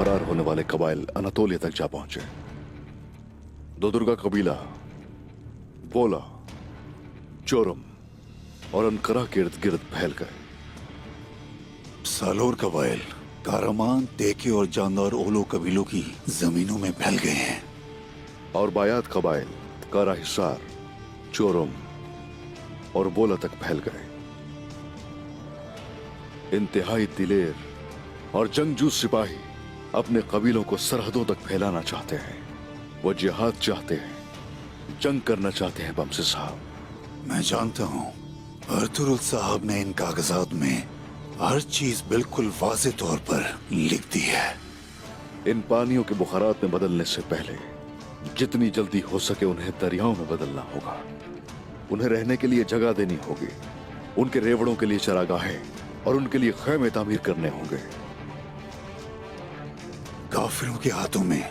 फरार होने वाले कबाइल अनातोलिया तक जा पहुंचे। दोदुर्गा कबीला, बोला, चोरम और अनकरा के इर्द गिर्द फैल गए। सालोर कबाइल कारामान, तेके और जानदार ओलो कबीलों की जमीनों में फैल गए हैं। और बायात कबाइल कारा हिसार, चोरम और बोला तक फैल गए। इंतहाई दिलेर और जंगजू सिपाही अपने कबीलों को सरहदों तक फैलाना चाहते हैं। वो जिहाद चाहते हैं, जंग करना चाहते हैं बमसे साहब। मैं जानता हूँ अर्तुरुल साहब ने इन कागजात में हर चीज बिल्कुल वाज़े तौर पर लिख दी है। इन पानियों के बुखारात में बदलने से पहले जितनी जल्दी हो सके उन्हें दरियाओं में बदलना होगा। उन्हें रहने के लिए जगह देनी होगी, उनके रेवड़ों के लिए चरागाहें और उनके लिए खैमे तामीर करने होंगे। काफिरों के हाथों में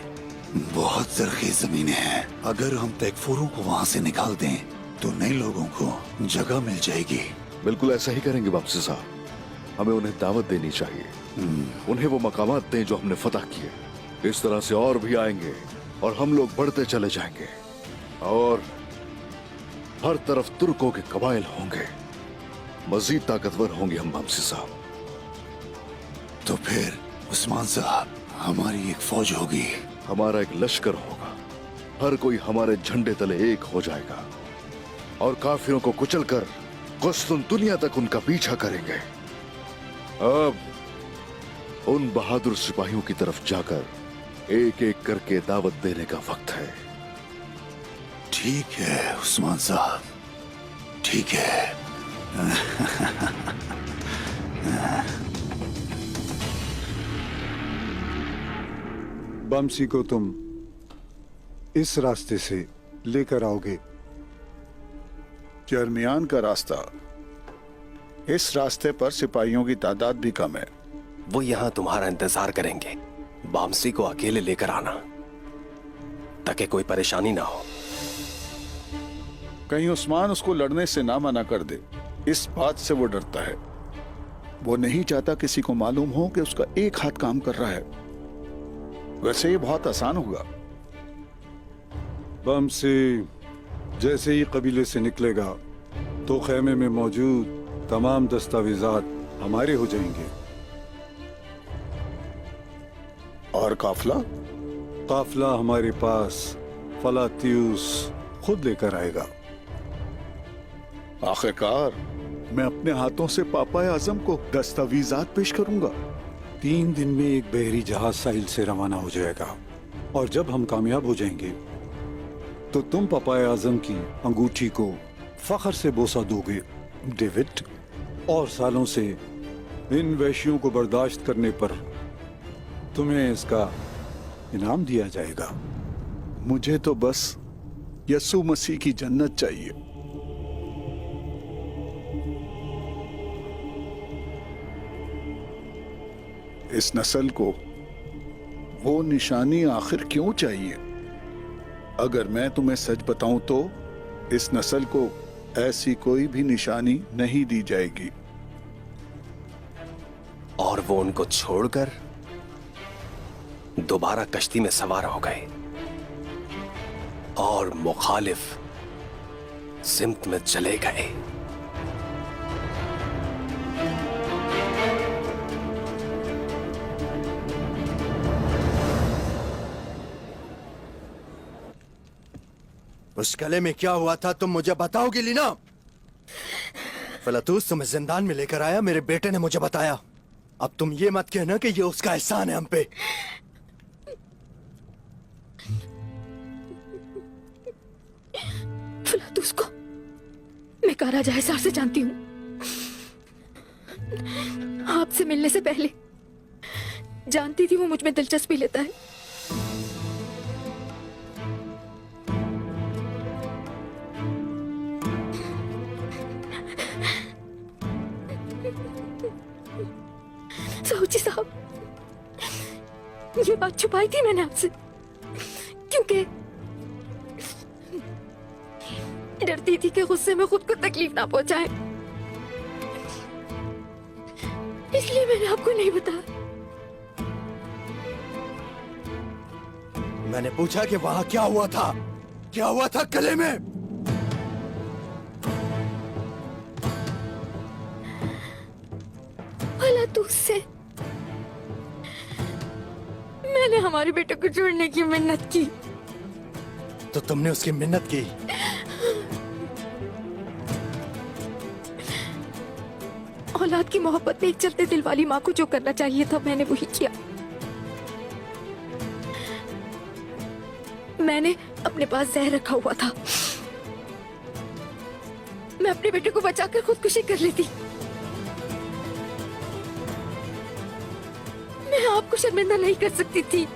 बहुत जरखेज जमीनें हैं। अगर हम तैकफुरों को वहां से निकाल दें तो नए लोगों को जगह मिल जाएगी। बिल्कुल ऐसा ही करेंगे वापसी साहब। हमें उन्हें दावत देनी चाहिए, उन्हें वो मकामात दें जो हमने फतह किए। इस तरह से और भी आएंगे और हम लोग बढ़ते चले जाएंगे और हर तरफ तुर्कों के कबाइल होंगे। मजीद ताकतवर होंगे हम वापसी साहब। तो फिर उस्मान साहब, हमारी एक फौज होगी, हमारा एक लश्कर होगा। हर कोई हमारे झंडे तले एक हो जाएगा और काफिरों को कुचलकर कुस्तुनतुनिया तक उनका पीछा करेंगे। अब उन बहादुर सिपाहियों की तरफ जाकर एक एक करके दावत देने का वक्त है। ठीक है उस्मान साहब, ठीक है। बमसी को तुम इस रास्ते से लेकर आओगे। जर्मियान का रास्ता, इस रास्ते पर सिपाहियों की तादाद भी कम है। वो यहाँ तुम्हारा इंतजार करेंगे। बामसी को अकेले लेकर आना ताकि कोई परेशानी ना हो। कहीं उस्मान उसको लड़ने से ना मना कर दे, इस बात से वो डरता है। वो नहीं चाहता किसी को मालूम हो कि उसका एक हाथ काम कर रहा है। वैसे ये बहुत आसान होगा। बमसी जैसे ही कबीले से निकलेगा तो खेमे में मौजूद तमाम दस्तावेजात हमारे हो जाएंगे। और काफला? काफला हमारे पास फलातियुस खुद लेकर आएगा। आखिरकार मैं अपने हाथों से पापा आजम को दस्तावेजात पेश करूंगा। 3 दिन में एक बहरी जहाज साहिल से रवाना हो जाएगा और जब हम कामयाब हो जाएंगे तो तुम पापा आजम की अंगूठी को फख्र से बोसा दोगे डेविड। और सालों से इन वैश्यों को बर्दाश्त करने पर तुम्हें इसका इनाम दिया जाएगा। मुझे तो बस यस्सु मसीह की जन्नत चाहिए। इस नस्ल को वो निशानी आखिर क्यों चाहिए? अगर मैं तुम्हें सच बताऊं तो इस नस्ल को ऐसी कोई भी निशानी नहीं दी जाएगी। और वो उनको छोड़कर दोबारा कश्ती में सवार हो गए और मुखालिफ सिमत में चले गए। उस कले में क्या हुआ था तुम मुझे बताओगी लीना? फलातूस तुम्हें जिंदान में लेकर आया, मेरे बेटे ने मुझे बताया। अब तुम ये मत कहना कि ये उसका एहसान है हम पे। फलातूस को मैं कारा जायसार से जानती हूँ। आपसे मिलने से पहले जानती थी वो मुझ में दिलचस्पी लेता है। साहूजी साहब, ये बात छुपाई थी मैंने आपसे क्योंकि डरती थी कि गुस्से में खुद को तकलीफ ना पहुंचाए। इसलिए मैंने आपको नहीं बताया। मैंने पूछा कि वहां क्या हुआ था, क्या हुआ था गले में? भला तुझसे मैंने हमारे बेटे को जोड़ने की मिन्नत की, तो तुमने उसकी मिन्नत की। औलाद की मोहब्बत में एक चलते दिल वाली माँ को जो करना चाहिए था मैंने वही किया। मैंने अपने पास जहर रखा हुआ था, मैं अपने बेटे को बचाकर खुदकुशी कर लेती। मैं आपको शर्मिंदा नहीं कर सकती थी।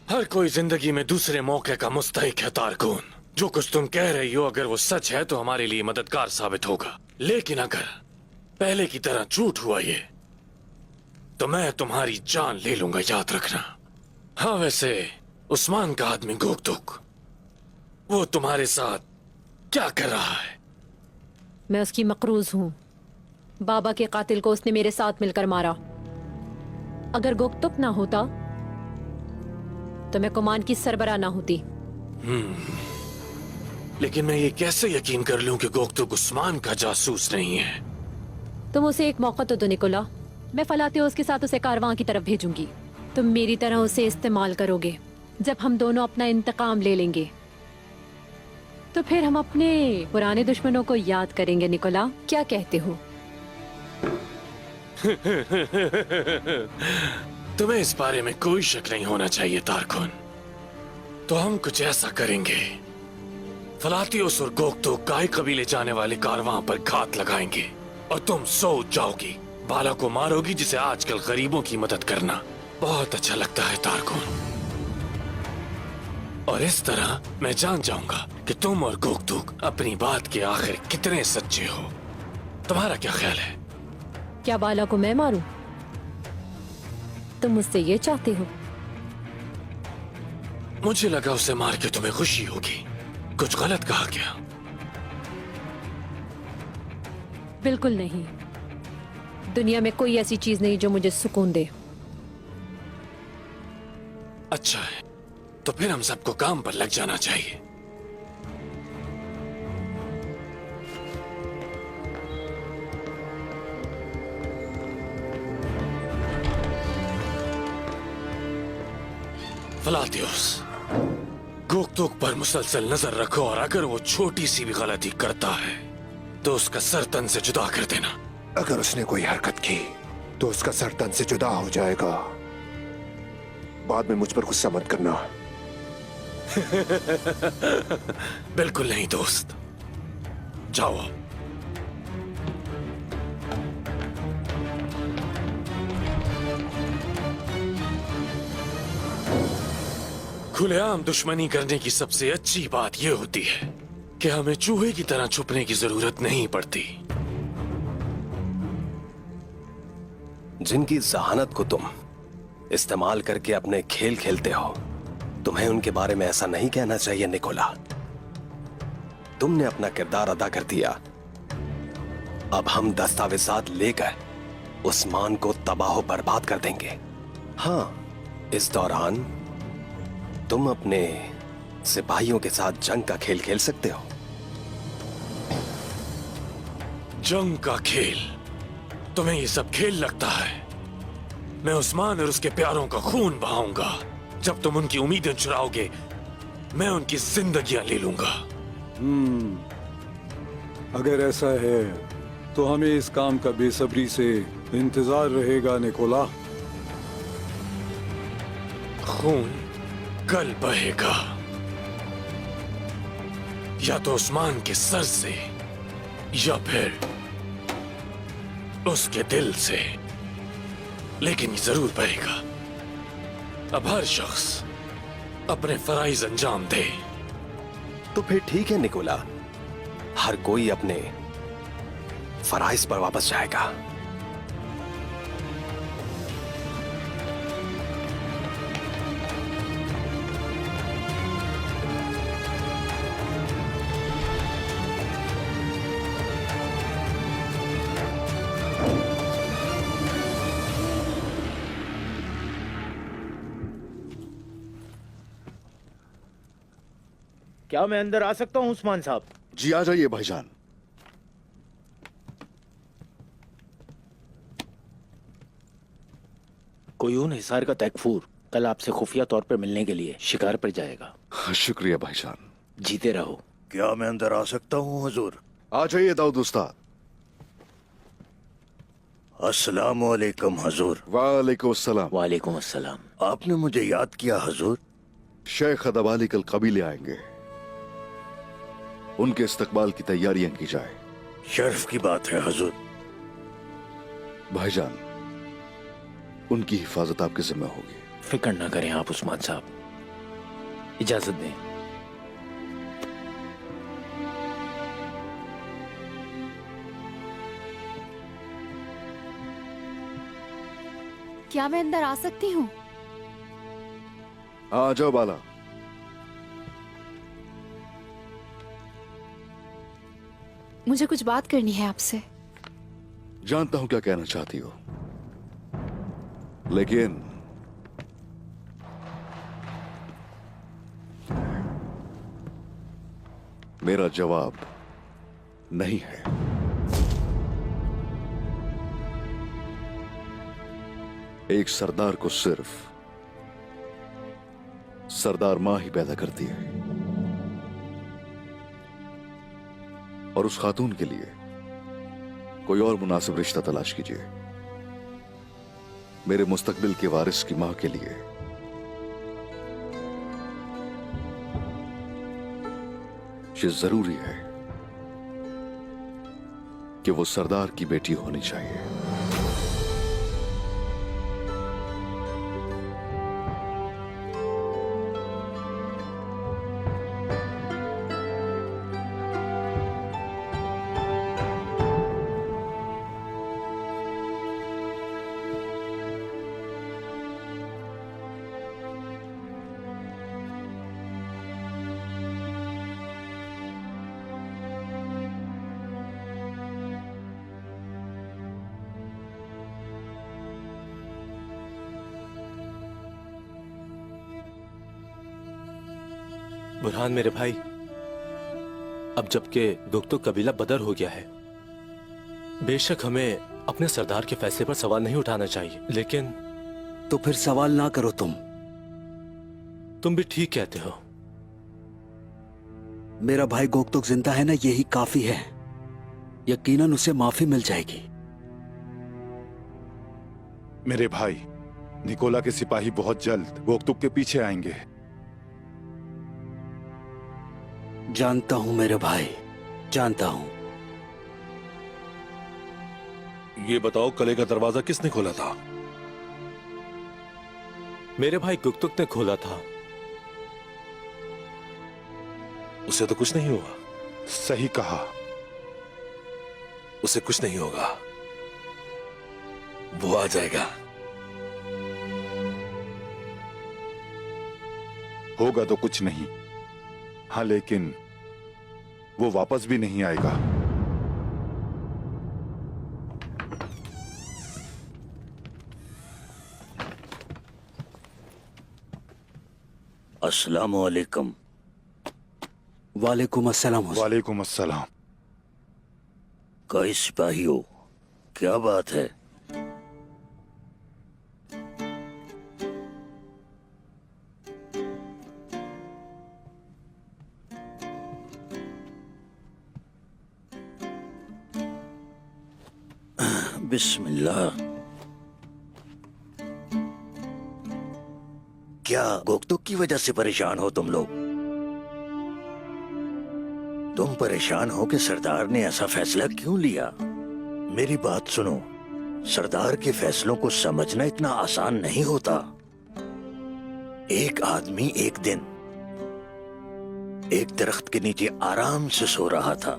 हर कोई जिंदगी में दूसरे मौके का मुस्तहिक है तारकुन। जो कुछ तुम कह रही हो अगर वो सच है तो हमारे लिए मददगार साबित होगा, लेकिन अगर पहले की तरह झूठ हुआ ये तो मैं तुम्हारी जान ले लूंगा, याद रखना। हाँ वैसे उस्मान का आदमी गोकतुक, वो तुम्हारे साथ क्या कर रहा है? मैं उसकी मकरूज हूँ। बाबा के कातिल को उसने मेरे साथ मिलकर मारा। अगर गोकतुक ना होता तो मैं कुमान की सरबराह ना होती। लेकिन मैं ये कैसे यकीन कर लूं कि गोकतुक उस्मान का जासूस नहीं है? तुम उसे एक मौका तो दो निकोला। मैं फलातेओस के साथ उसे कारवां की तरफ भेजूंगी। तुम मेरी तरह उसे इस्तेमाल करोगे। जब हम दोनों अपना इंतकाम ले लेंगे तो फिर हम अपने पुराने दुश्मनों को याद करेंगे। निकोला, क्या कहते हो? तुम्हें इस बारे में कोई शक नहीं होना चाहिए तारकुन। तो हम कुछ ऐसा करेंगे, फलातियोस और गोकतुक गाय कबीले जाने वाले कारवां पर घात लगाएंगे और तुम सोच जाओगी, बाला को मारोगी जिसे आजकल गरीबों की मदद करना बहुत अच्छा लगता है तारकुन। और इस तरह मैं जान जाऊंगा कि तुम और गोकतुक अपनी बात के आखिर कितने सच्चे हो। तुम्हारा क्या ख्याल है? क्या बाला को मैं मारूं? तुम मुझसे ये चाहते हो? मुझे लगा उसे मार के तुम्हें खुशी होगी। कुछ गलत कहा क्या? बिल्कुल नहीं। दुनिया में कोई ऐसी चीज नहीं जो मुझे सुकून दे। अच्छा है, तो फिर हम सबको काम पर लग जाना चाहिए। फलातियोस, गोकतुक पर मुसलसल नजर रखो और अगर वो छोटी सी भी गलती करता है तो उसका सर तन से जुदा कर देना। अगर उसने कोई हरकत की तो उसका सर तन से जुदा हो जाएगा। बाद में मुझ पर गुस्सा मत करना। बिल्कुल नहीं दोस्त, जाओ। खुलेआम दुश्मनी करने की सबसे अच्छी बात यह होती है कि हमें चूहे की तरह छुपने की जरूरत नहीं पड़ती। जिनकी जहानत को तुम इस्तेमाल करके अपने खेल खेलते हो, तुम्हें उनके बारे में ऐसा नहीं कहना चाहिए निकोला। तुमने अपना किरदार अदा कर दिया। अब हम दस्तावेजात लेकर उस्मान को तबाह बर्बाद कर देंगे। हाँ, इस दौरान तुम अपने सिपाहियों के साथ जंग का खेल खेल सकते हो। जंग का खेल? तुम्हें ये सब खेल लगता है? मैं उस्मान और उसके प्यारों का खून बहाऊंगा। जब तुम उनकी उम्मीदें चुराओगे, मैं उनकी जिंदगियां ले लूंगा। अगर ऐसा है तो हमें इस काम का बेसब्री से इंतजार रहेगा निकोला। खून कल बहेगा, या तो उस्मान के सर से या फिर उसके दिल से। लेकिन ये जरूर पड़ेगा। अब हर शख्स अपने फराइज अंजाम दे। तो फिर ठीक है निकोला, हर कोई अपने फराइज पर वापस जाएगा। क्या मैं अंदर आ सकता हूं उस्मान साहब? जी आ जाइए भाईजान। कोयून हिसार का तैकफूर कल आपसे खुफिया तौर पर मिलने के लिए शिकार पर जाएगा। शुक्रिया भाईजान। जीते रहो। क्या मैं अंदर आ सकता हूँ हुजूर? आ जाइए दाऊद उस्ताद। अस्सलाम वालेकुम हुजूर। वालेकुम अस्सलाम। वालेकुम अस्सलाम। आपने मुझे याद किया हुजूर? शेख अदबाली कल कबीले आएंगे, उनके इस्तकबाल की तैयारियां की जाए। शर्फ की बात है हुजूर। भाईजान, उनकी हिफाजत आपके जिम्मे होगी। फिक्र ना करें आप उस्मान साहब, इजाजत दें। क्या मैं अंदर आ सकती हूँ? आ जाओ बाला। मुझे कुछ बात करनी है आपसे। जानता हूं क्या कहना चाहती हो, लेकिन मेरा जवाब नहीं है। एक सरदार को सिर्फ सरदार मां ही पैदा करती है, और उस खातून के लिए कोई और मुनासिब रिश्ता तलाश कीजिए। मेरे मुस्तकबिल के वारिस की मां के लिए ये जरूरी है कि वो सरदार की बेटी होनी चाहिए। बुरहान मेरे भाई, अब जबकि गुक्तो कबीला बदर हो गया है, बेशक हमें अपने सरदार के फैसले पर सवाल नहीं उठाना चाहिए, लेकिन तो फिर सवाल ना करो। तुम भी ठीक कहते हो। मेरा भाई गोकतुक जिंदा है ना, यही काफी है। यकीनन उसे माफी मिल जाएगी। मेरे भाई, निकोला के सिपाही बहुत जल्द गोकतुक के पीछे आएंगे। जानता हूं मेरे भाई, जानता हूं। ये बताओ, कले का दरवाजा किसने खोला था? मेरे भाई गुक्तुक ने खोला था। उसे तो कुछ नहीं हुआ। सही कहा, उसे कुछ नहीं होगा, वो आ जाएगा। होगा तो कुछ नहीं, हाँ, लेकिन वो वापस भी नहीं आएगा। अस्सलाम वालेकुम। वालेकुम अस्सलाम। वालेकुम अस्सलाम। कई सिपाही हो, क्या बात है? बिस्मिल्लाह। क्या गोकतुक की वजह से परेशान हो तुम लोग? तुम परेशान हो कि सरदार ने ऐसा फैसला क्यों लिया? मेरी बात सुनो, सरदार के फैसलों को समझना इतना आसान नहीं होता। एक आदमी एक दिन एक दरख्त के नीचे आराम से सो रहा था।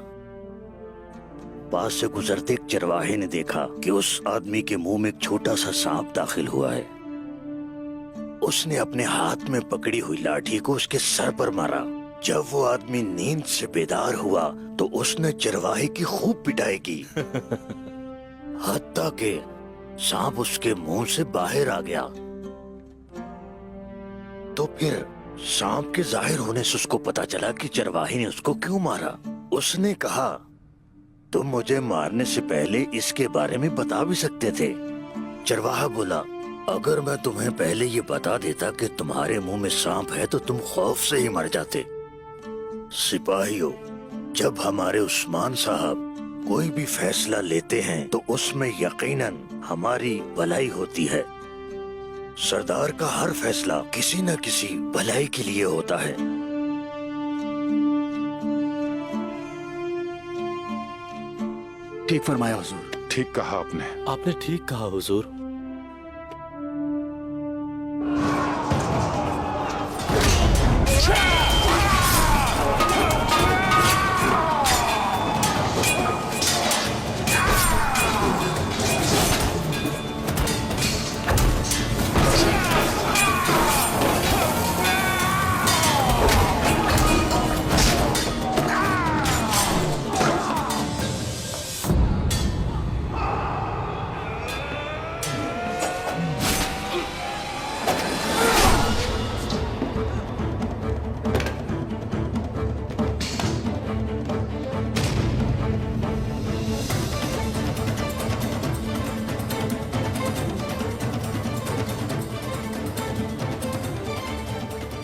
पास से गुजरते एक चरवाहे ने देखा कि उस आदमी के मुंह में एक छोटा सा सांप दाखिल हुआ है। उसने अपने हाथ में पकड़ी हुई लाठी को उसके सर पर मारा। जब वो आदमी नींद से बेदार हुआ तो उसने चरवाहे की खूब पिटाई की, हत्ता के सांप उसके मुंह से बाहर आ गया। तो फिर सांप के जाहिर होने से उसको पता चला कि चरवाहे ने उसको क्यों मारा। उसने कहा, तुम मुझे मारने से पहले इसके बारे में बता भी सकते थे। चरवाहा बोला, अगर मैं तुम्हें पहले ये बता देता कि तुम्हारे मुंह में सांप है तो तुम खौफ से ही मर जाते। सिपाहियों, जब हमारे उस्मान साहब कोई भी फैसला लेते हैं तो उसमें यकीनन हमारी भलाई होती है। सरदार का हर फैसला किसी न किसी भलाई के लिए होता है। ठीक फरमाया हुजूर। ठीक कहा आपने। आपने ठीक कहा हुजूर।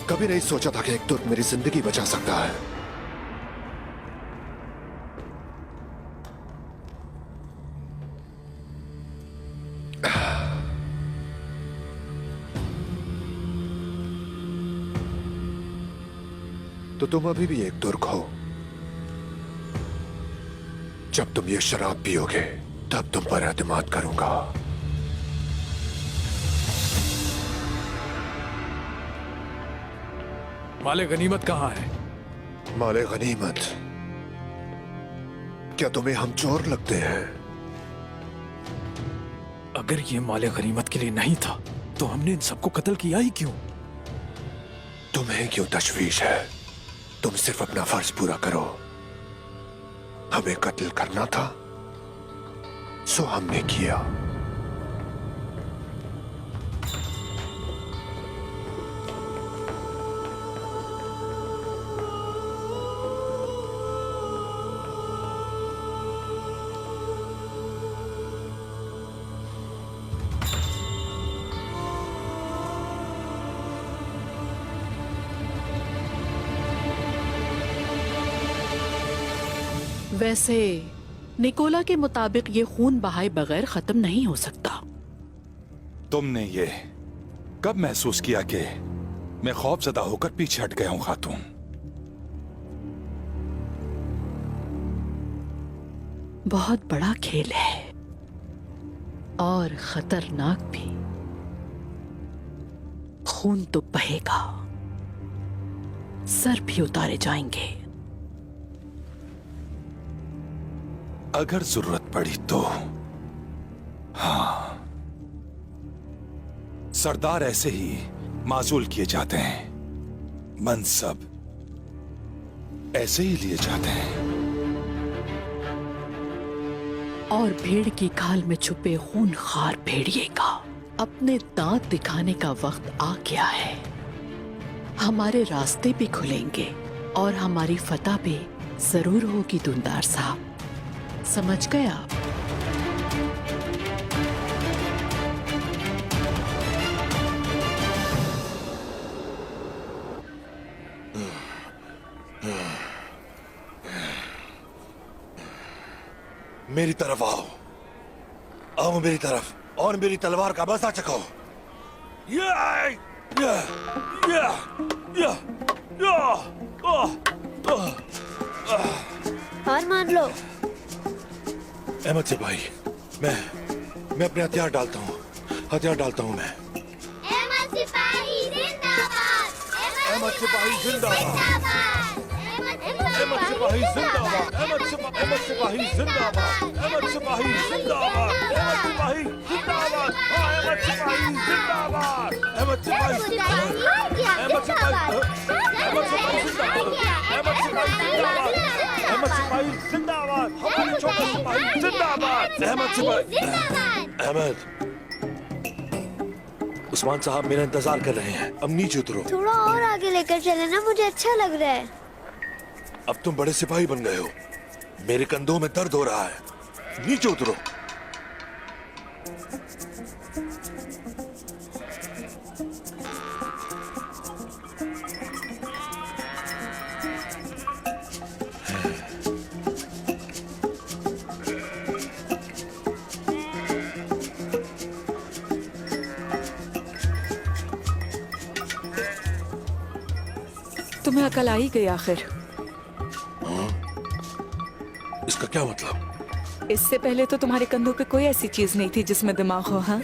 कभी नहीं सोचा था कि एक तुर्क मेरी जिंदगी बचा सकता है। तो तुम अभी भी एक तुर्क हो। जब तुम ये शराब पियोगे तब तुम पर एतमाद करूंगा। माले गनीमत कहाँ है? माले गनीमत? क्या तुम्हें हम चोर लगते हैं? अगर ये माले गनीमत के लिए नहीं था तो हमने इन सबको कत्ल किया ही क्यों? तुम्हें क्यों तशवीश है? तुम सिर्फ अपना फर्ज पूरा करो। हमें कत्ल करना था सो हमने किया। वैसे निकोला के मुताबिक ये खून बहाए बगैर खत्म नहीं हो सकता। तुमने ये कब महसूस किया कि मैं खौफजदा होकर पीछे हट गया हूं खातून? बहुत बड़ा खेल है और खतरनाक भी। खून तो बहेगा, सर भी उतारे जाएंगे। अगर जरूरत पड़ी तो हाँ, सरदार ऐसे ही माजूल किए जाते हैं, मनसब ऐसे ही लिए जाते हैं। और भेड़ की खाल में छुपे खूनखार भेड़िए का अपने दांत दिखाने का वक्त आ गया है। हमारे रास्ते भी खुलेंगे और हमारी फतह भी जरूर होगी दुंदार साहब। समझ गए आप? मेरी तरफ आओ, आओ मेरी तरफ और मेरी तलवार का मजा चखो। हार मान लो। अहमद से भाई, मैं अपने हथियार डालता हूँ, हथियार डालता हूँ मैं। अहमद सिपाही जिंदाबाद, अहमद सिपाही जिंदाबाद, अहमद सिपाही जिंदाबाद, अहमद सिपाही जिंदाबाद, अहमद सिपाही जिंदाबाद, अहमद सिपाही जिंदाबाद, अहमद सिपाही जिंदाबाद, अहमद सिपाही जिंदाबाद, अहमद सिपाही, अहमद सिपाही जिंदाबाद, अहमद सिपाही जिंदाबाद, अहमद सिपाही जिंदाबाद, हमारे छोटे सिपाही जिंदाबाद, अहमद सिपाही। अहमद, उस्मान साहब मेरा इंतजार कर रहे हैं, अब नीचे उतरो। थोड़ा और आगे लेकर चले ना, मुझे अच्छा लग रहा है। अब तुम बड़े सिपाही बन गए हो, मेरे कंधों में दर्द हो रहा है, नीचे उतरो। तुम्हें अकल आ ही गई आखिर। इसका क्या मतलब? इससे पहले तो तुम्हारे कंधों पे कोई ऐसी चीज नहीं थी जिसमें दिमाग हो। हाँ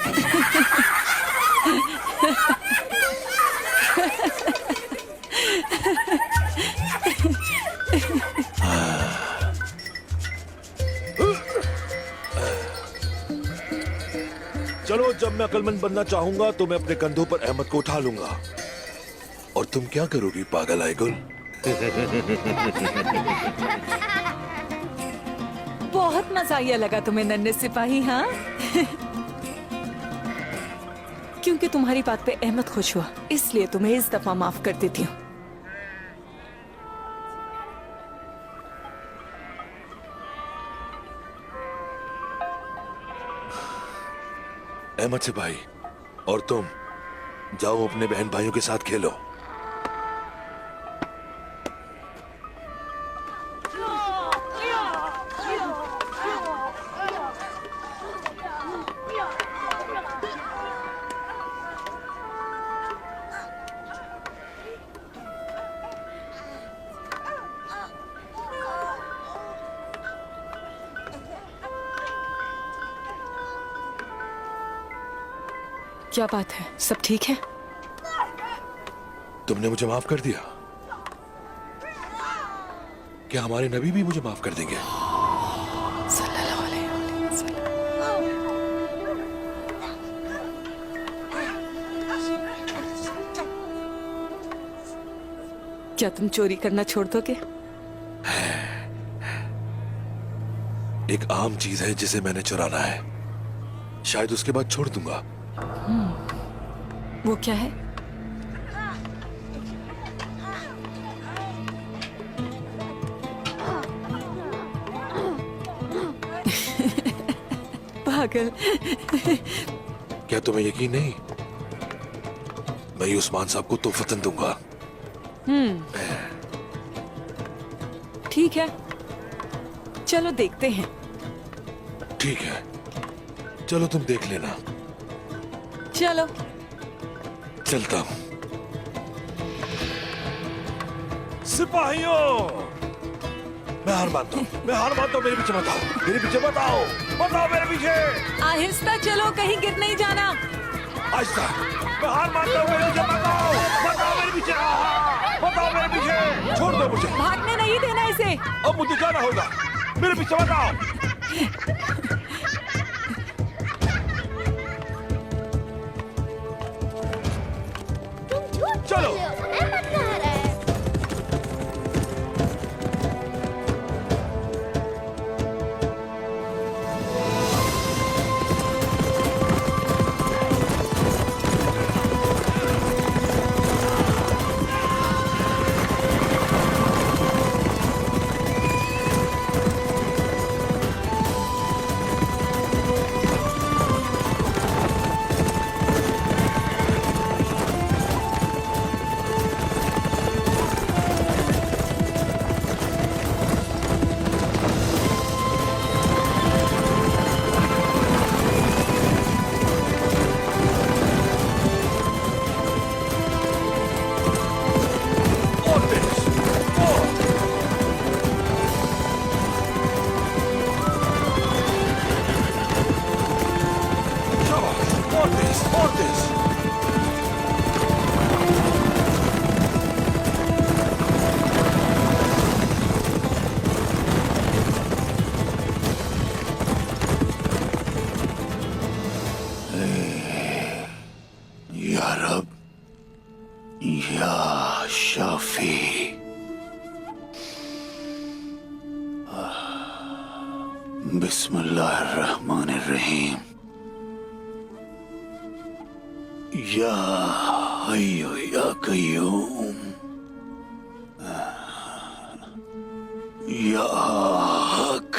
चलो, जब मैं अकलमंद बनना चाहूंगा तो मैं अपने कंधों पर अहमद को उठा लूंगा। और तुम क्या करोगी पागल आईगुल? बहुत मजाया लगा तुम्हें नन्हे सिपाही। हाँ क्योंकि तुम्हारी बात पे अहमद खुश हुआ, इसलिए तुम्हें इस दफा माफ कर देती हूँ। अहमद सिपाही, और तुम जाओ अपने बहन भाइयों के साथ खेलो। क्या बात है, सब ठीक है? तुमने मुझे माफ कर दिया? क्या हमारे नबी भी मुझे माफ कर देंगे? सल्लल्लाहु अलैहि वसल्लम। क्या तुम चोरी करना छोड़ दोगे? एक आम चीज है जिसे मैंने चुराना है, शायद उसके बाद छोड़ दूंगा। वो क्या है? पागल। क्या तुम्हें यकीन नहीं? मैं ये उस्मान साहब को तोहफतन दूंगा। ठीक है, चलो देखते हैं। ठीक है, चलो तुम देख लेना। चलो चलता हूं। सिपाहियों, मैं हार मानता हूँ, मैं हार मानता हूँ। मेरे पीछे मत आओ, मेरे पीछे मत आओ, मत आओ मेरे पीछे। आहिस्ता चलो, कहीं गिर नहीं जाना। आहिस्ता, मैं हार मानता हूँ। मेरे पीछे मत आओ, मत आओ मेरे पीछे, मत आओ मेरे पीछे। छोड़ दो मुझे, भागने नहीं देना इसे। अब मुझे जाना होगा, मेरे पीछे मत आओ। चलो। अहमद कहाँ रहा है? बिस्मिल्लाहिर्रहमानिर्रहीम। या हय्यु या कय्यूम, या हक,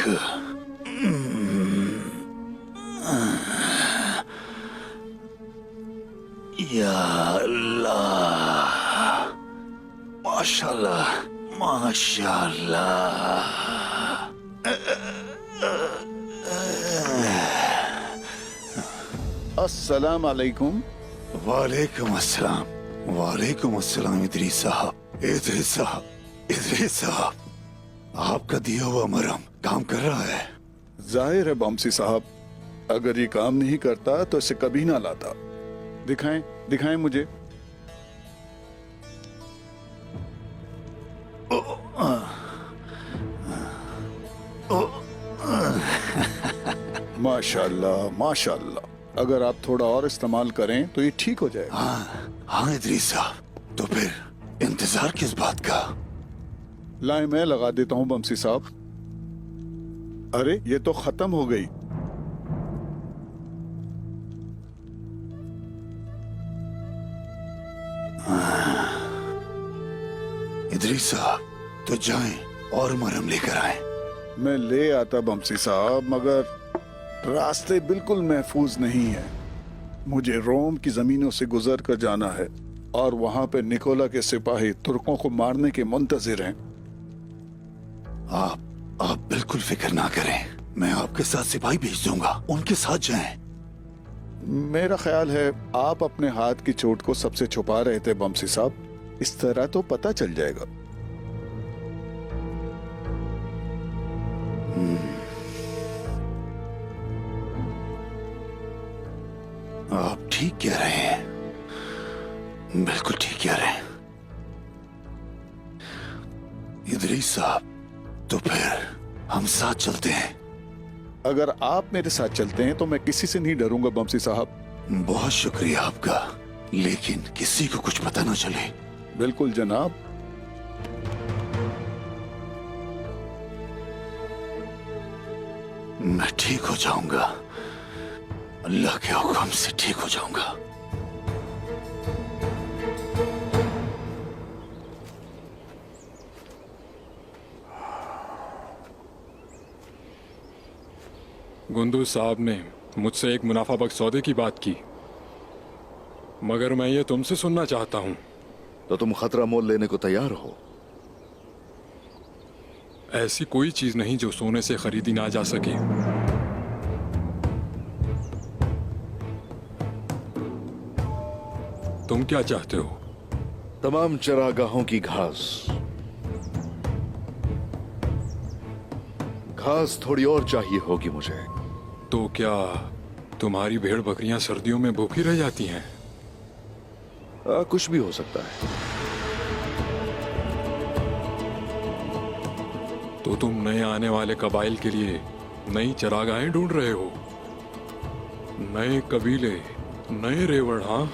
या अल्लाह, माशाल्लाह माशाल्लाह। अस्सलाम अलैकुम। वालेकुम अस्सलाम। वालेकुम अस्सलाम। इदरीस साहब, इदरीस साहब, इदरीस साहब, आपका दिया हुआ मरहम काम कर रहा है। जाहिर है बमसी साहब, अगर ये काम नहीं करता तो इसे कभी ना लाता। दिखाएं, दिखाएं मुझे। माशाल्लाह माशाल्लाह। अगर आप थोड़ा और इस्तेमाल करें तो ये ठीक हो जाएगा। हाँ इदरीस साहब, तो फिर इंतजार किस बात का? लाए मैं लगा देता हूँ बमसी साहब। अरे ये तो खत्म हो गई। इदरीस साहब, तो जाएं और मरहम लेकर आएं। मैं ले आता बमसी साहब, मगर रास्ते बिल्कुल महफूज नहीं है। मुझे रोम की जमीनों से गुजर कर जाना है और वहां पे निकोला के सिपाही तुर्कों को मारने के मुंतजिर हैं। आप बिल्कुल फिक्र ना करें, मैं आपके साथ सिपाही भेज दूंगा, उनके साथ जाएं। मेरा ख्याल है आप अपने हाथ की चोट को सबसे छुपा रहे थे बमसी साहब। इस तरह तो पता चल जाएगा। आप ठीक कह रहे हैं, बिल्कुल ठीक कह रहे हैं इदरीस साहब। तो फिर हम साथ चलते हैं। अगर आप मेरे साथ चलते हैं तो मैं किसी से नहीं डरूंगा बमसी साहब। बहुत शुक्रिया आपका, लेकिन किसी को कुछ पता ना चले। बिल्कुल जनाब। मैं ठीक हो जाऊंगा, अल्लाह के हुक्म से ठीक हो जाऊंगा। गुंदुज साहब ने मुझसे एक मुनाफा बख्श सौदे की बात की, मगर मैं ये तुमसे सुनना चाहता हूं। तो तुम खतरा मोल लेने को तैयार हो? ऐसी कोई चीज नहीं जो सोने से खरीदी ना जा सके। तुम क्या चाहते हो? तमाम चरागाहों की घास। घास थोड़ी और चाहिए होगी मुझे। तो क्या तुम्हारी भेड़ बकरियां सर्दियों में भूखी रह जाती हैं? कुछ भी हो सकता है। तो तुम नए आने वाले कबाइल के लिए नई चरागाहें ढूंढ रहे हो? नए कबीले, नए रेवड़? हाँ,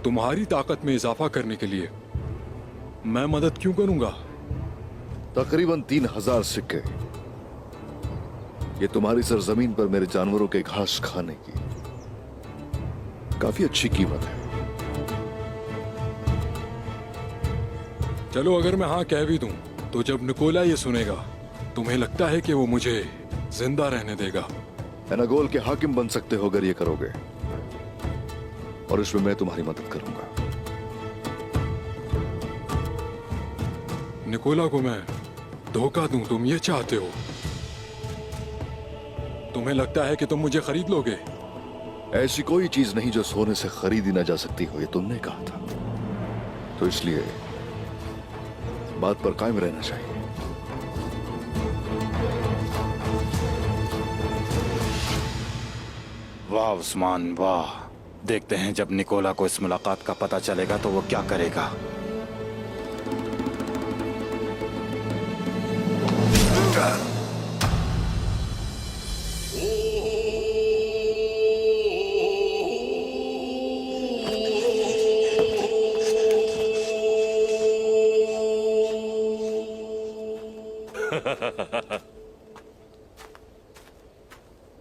तुम्हारी ताकत में इजाफा करने के लिए मैं मदद क्यों करूंगा? तकरीबन 3000 सिक्के। ये तुम्हारी सरजमीन पर मेरे जानवरों के घास खाने की काफी अच्छी कीमत है। चलो, अगर मैं हाँ कह भी दूं, तो जब निकोला ये सुनेगा, तुम्हें लगता है कि वो मुझे जिंदा रहने देगा? एनागोल के हाकिम बन सकते हो अगर ये करोगे, और इसमें मैं तुम्हारी मदद करूंगा। निकोला को मैं धोखा दूं, तुम ये चाहते हो? तुम्हें लगता है कि तुम मुझे खरीद लोगे? ऐसी कोई चीज नहीं जो सोने से खरीदी ना जा सकती हो, ये तुमने कहा था। तो इसलिए बात पर कायम रहना चाहिए। वाह उस्मान वाह। देखते हैं जब निकोला को इस मुलाकात का पता चलेगा तो वो क्या करेगा।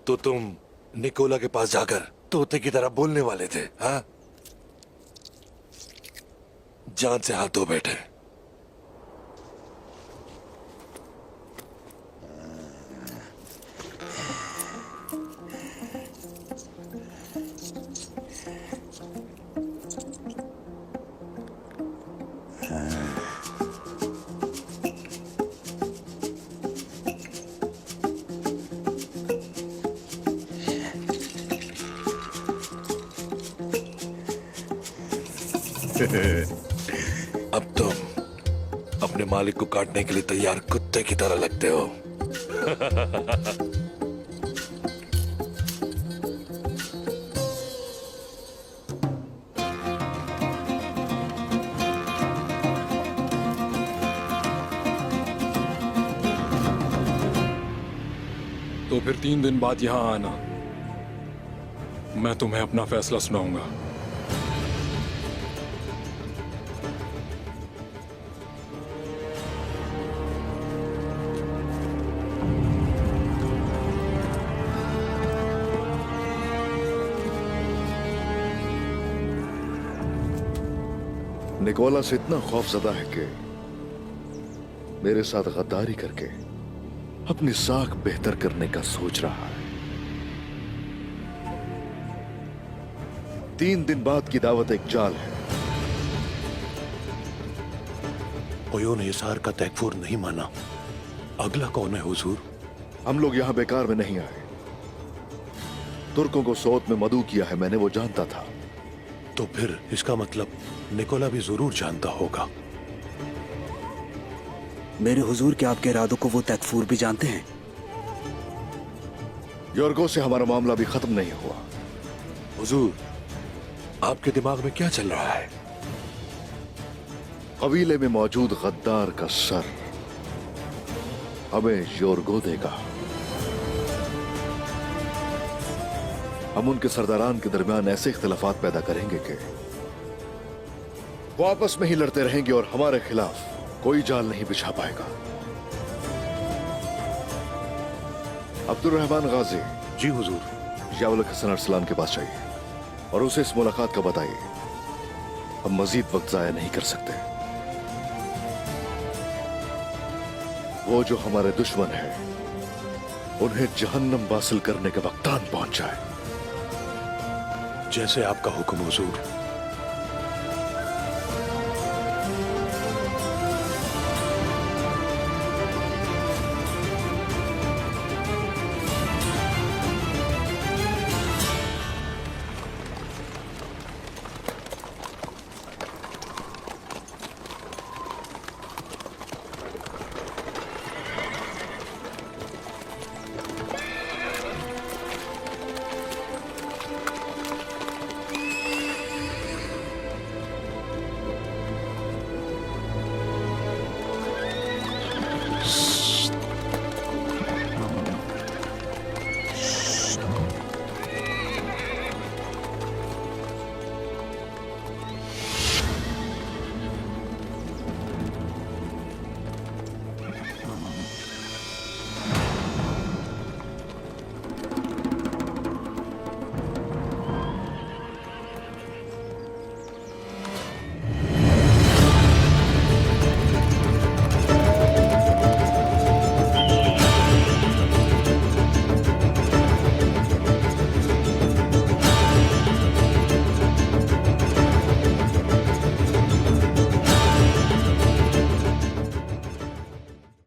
तो तुम निकोला के पास जाकर तोते की तरह बोलने वाले थे, हाँ? जान से हाथ धो बैठे। अब तुम अपने मालिक को काटने के लिए तैयार कुत्ते की तरह लगते हो। तो फिर 3 दिन बाद यहां आना, मैं तुम्हें अपना फैसला सुनाऊंगा। निकोला से इतना खौफजदा है कि मेरे साथ गद्दारी करके अपनी साख बेहतर करने का सोच रहा है। 3 दिन बाद की दावत एक चाल है। ओयो ने इसार का तैकफूर नहीं माना। अगला कौन है हुजूर? हम लोग यहां बेकार में नहीं आए। तुर्कों को सौत में मदऊ किया है मैंने, वो जानता था। तो फिर इसका मतलब निकोला भी जरूर जानता होगा। मेरे हुजूर के आपके इरादों को वो तकफूर भी जानते हैं। योर्गो से हमारा मामला भी खत्म नहीं हुआ। हुजूर, आपके दिमाग में क्या चल रहा है? कबीले में मौजूद गद्दार का सर हमें योर्गो देगा। हम उनके सरदारान के दरमियान ऐसे इख्तिलाफात पैदा करेंगे कि वो आपस में ही लड़ते रहेंगे और हमारे खिलाफ कोई जाल नहीं बिछा पाएगा। अब्दुल रहमान गाजी। जी हुजूर। यावल हसन अरसलान के पास जाइए और उसे इस मुलाकात का बताइए। हम मजीद वक्त जाया नहीं कर सकते। वो जो हमारे दुश्मन है उन्हें जहन्नम वासिल करने के वक्त आन पहुंच जाए। जैसे आपका हुक्म हुजूर।